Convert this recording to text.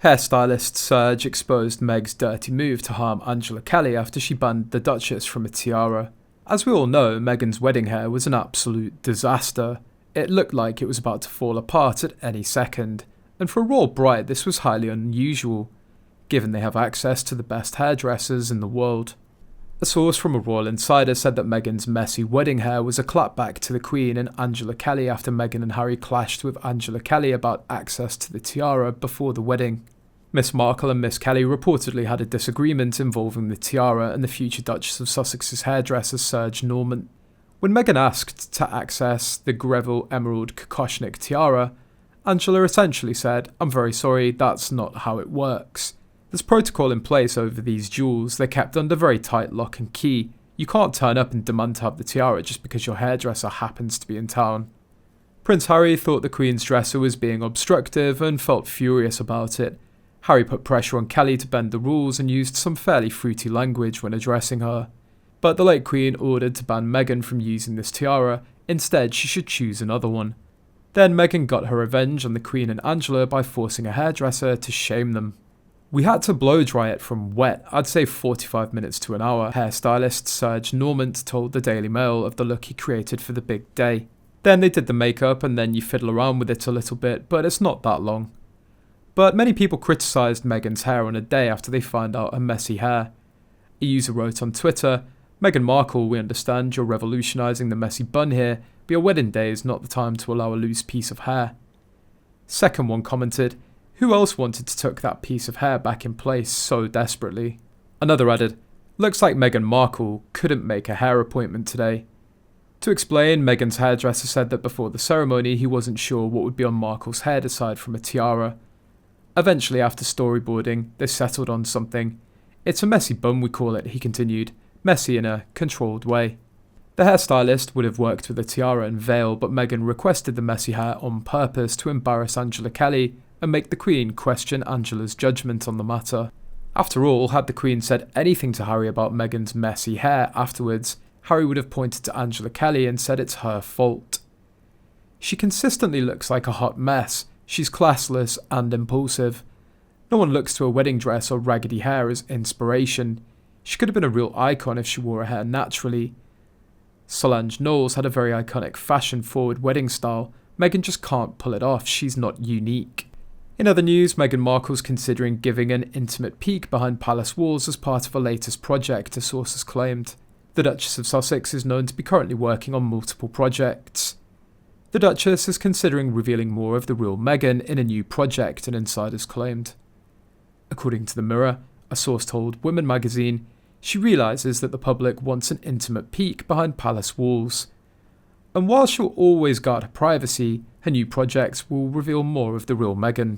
Hairstylist Serge exposed Meg's dirty move to harm Angela Kelly after she banned the Duchess from a tiara. As we all know, Meghan's wedding hair was an absolute disaster. It looked like it was about to fall apart at any second, and for a royal bride this was highly unusual, given they have access to the best hairdressers in the world. A source from a royal insider said that Meghan's messy wedding hair was a clapback to the Queen and Angela Kelly after Meghan and Harry clashed with Angela Kelly about access to the tiara before the wedding. Miss Markle and Miss Kelly reportedly had a disagreement involving the tiara and the future Duchess of Sussex's hairdresser Serge Norman. When Meghan asked to access the Greville Emerald Kokoshnik tiara, Angela essentially said, "I'm very sorry, that's not how it works. There's protocol in place over these jewels, they're kept under very tight lock and key. You can't turn up and demand to have the tiara just because your hairdresser happens to be in town." Prince Harry thought the Queen's dresser was being obstructive and felt furious about it. Harry put pressure on Kelly to bend the rules and used some fairly fruity language when addressing her. But the late Queen ordered to ban Meghan from using this tiara, instead she should choose another one. Then Meghan got her revenge on the Queen and Angela by forcing a hairdresser to shame them. "We had to blow dry it from wet, I'd say 45 minutes to an hour," hairstylist Serge Norman told the Daily Mail of the look he created for the big day. "Then they did the makeup and then you fiddle around with it a little bit, but it's not that long." But many people criticised Meghan's hair on a day after they found out her messy hair. A user wrote on Twitter, "Meghan Markle, we understand you're revolutionising the messy bun here, but your wedding day is not the time to allow a loose piece of hair." Second one commented, "Who else wanted to tuck that piece of hair back in place so desperately?" Another added, "Looks like Meghan Markle couldn't make a hair appointment today." To explain, Meghan's hairdresser said that before the ceremony he wasn't sure what would be on Markle's head aside from a tiara. Eventually, after storyboarding, they settled on something. "It's a messy bun, we call it," he continued, "messy in a controlled way." The hairstylist would have worked with a tiara and veil, but Meghan requested the messy hair on purpose to embarrass Angela Kelly and make the Queen question Angela's judgment on the matter. After all, had the Queen said anything to Harry about Meghan's messy hair afterwards, Harry would have pointed to Angela Kelly and said it's her fault. "She consistently looks like a hot mess. She's classless and impulsive. No one looks to a wedding dress or raggedy hair as inspiration. She could have been a real icon if she wore her hair naturally. Solange Knowles had a very iconic fashion-forward wedding style. Meghan just can't pull it off. She's not unique." In other news, Meghan Markle's considering giving an intimate peek behind palace walls as part of her latest project, a source has claimed. The Duchess of Sussex is known to be currently working on multiple projects. The Duchess is considering revealing more of the real Meghan in a new project, an insider's claimed. According to the Mirror, a source told Women magazine, she realises that the public wants an intimate peek behind palace walls. And while she'll always guard her privacy, her new projects will reveal more of the real Meghan.